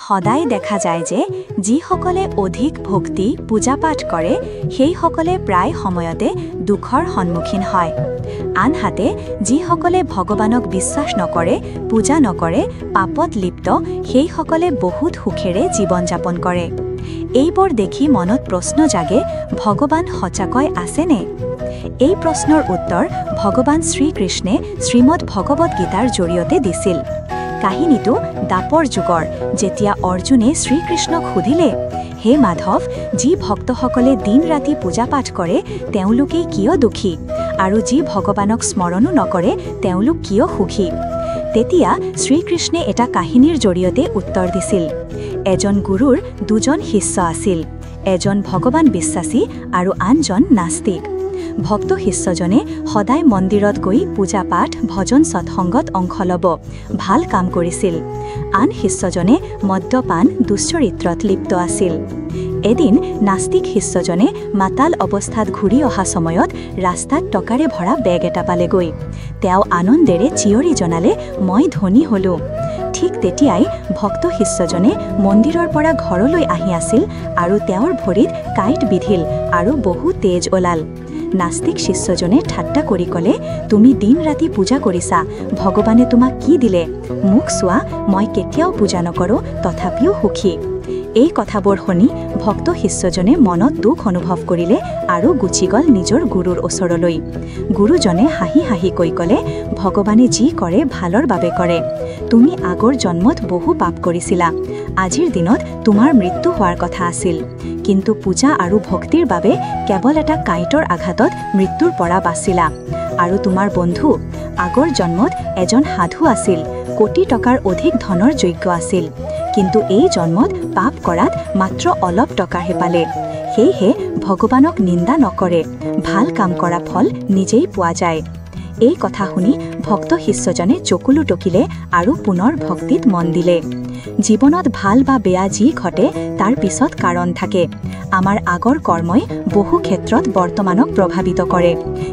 সদায় দেখা যায় যে যিসকলে অধিক ভক্তি পূজাপাঠ কৰে সেইসকলে প্ৰায় সময়তে দুখৰ সন্মুখীন হয়। আনহাতে যিসকলে ভগৱানক বিশ্বাস নকৰে, পূজা নকৰে, পাপত লিপ্ত সেইসকলে বহুত সুখেৰে জীৱন যাপন কৰে। এইবোৰ দেখি মনত প্ৰশ্ন জাগে, ভগৱান সঁচাকৈ আছেনে? এই প্ৰশ্নৰ উত্তৰ ভগৱান শ্ৰীকৃষ্ণে শ্ৰীমদ ভগৱত গীতাৰ জৰিয়তে দিছিল। কাহিনীটো দাপৰ যুগৰ, যেতিয়া অৰ্জুনে শ্ৰীকৃষ্ণক সুধিলে, হে মাধৱ, যি ভক্তসকলে দিন ৰাতি পূজাপাঠ কৰে তেওঁলোকেই কিয় দুখী, আৰু যি ভগৱানক স্মৰণো নকৰে তেওঁলোক কিয় সুখী? তেতিয়া শ্ৰীকৃষ্ণে এটা কাহিনীৰ জৰিয়তে উত্তৰ দিছিল। এজন গুৰুৰ দুজন শিষ্য আছিল, এজন ভগৱান বিশ্বাসী আৰু আনজন নাস্তিক। ভক্ত শিষ্যজনে সদায় মন্দিৰত গৈ পূজাপাঠ ভজন সৎসংগত অংশ ল'ব, ভাল কাম কৰিছিল। আন শিষ্যজনে মদ্যপান দুশ্চৰিত্ৰত লিপ্ত আছিল। এদিন নাস্তিক শিষ্যজনে মাতাল অৱস্থাত ঘূৰি অহা সময়ত ৰাস্তাত টকাৰে ভৰা বেগ এটা পালেগৈ। তেওঁ আনন্দেৰে চিঞৰি জনালে, মই ধনী হলো। ঠিক তেতিয়াই ভক্ত শিষ্যজনে মন্দিৰৰ পৰা ঘৰলৈ আহি আছিল আৰু তেওঁৰ ভৰিত কাঁইট বিধিল আৰু বহু তেজ ওলাল। নাস্তিক শিষ্যজনে ঠাট্টা কৰি ক'লে, তুমি দিন ৰাতি পূজা কৰিছা, ভগৱানে তোমাক কি দিলে? মোক চোৱা, মই কেতিয়াও পূজা নকৰোঁ, তথাপিও সুখী। এই কথাবোৰ শুনি ভক্ত শিষ্যজনে মনত দুখ অনুভৱ কৰিলে আৰু গুচি গ'ল নিজৰ গুৰুৰ ওচৰলৈ। গুৰুজনে হাঁহি হাঁহি কৈ ক'লে, ভগৱানে যি কৰে ভালৰ বাবে কৰে। তুমি আগৰ জন্মত বহু পাপ কৰিছিলা, আজিৰ দিনত তোমাৰ মৃত্যু হোৱাৰ কথা আছিল, কিন্তু পূজা আৰু ভক্তিৰ বাবে কেৱল এটা কাঁইটৰ আঘাতত মৃত্যুৰ পৰা বাচিলা। আৰু তোমাৰ বন্ধু আগৰ জন্মত এজন সাধু আছিল, কোটি টকাৰ অধিক ধনৰ যোগ্য আছিল, কিন্তু এই জন্মত পাপ কৰাত মাত্ৰ অলপ টকাহে পালে। সেয়েহে ভগৱানক নিন্দা নকৰে, ভাল কাম কৰা ফল নিজেই পোৱা যায়। এই কথা শুনি ভক্ত শিষ্যজনে চকুলো টকিলে আৰু পুনৰ ভক্তিত মন দিলে। জীৱনত ভাল বা বেয়া যি ঘটে তাৰ পিছত কাৰণ থাকে। আমাৰ আগৰ কৰ্মই বহু ক্ষেত্ৰত বৰ্তমানক প্ৰভাৱিত কৰে।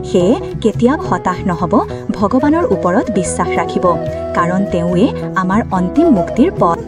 সেয়ে কেতিয়াও হতাশ নহ'ব, ভগৱানৰ ওপৰত বিশ্বাস ৰাখিব, কাৰণ তেওঁৱে আমাৰ অন্তিম মুক্তিৰ পথ।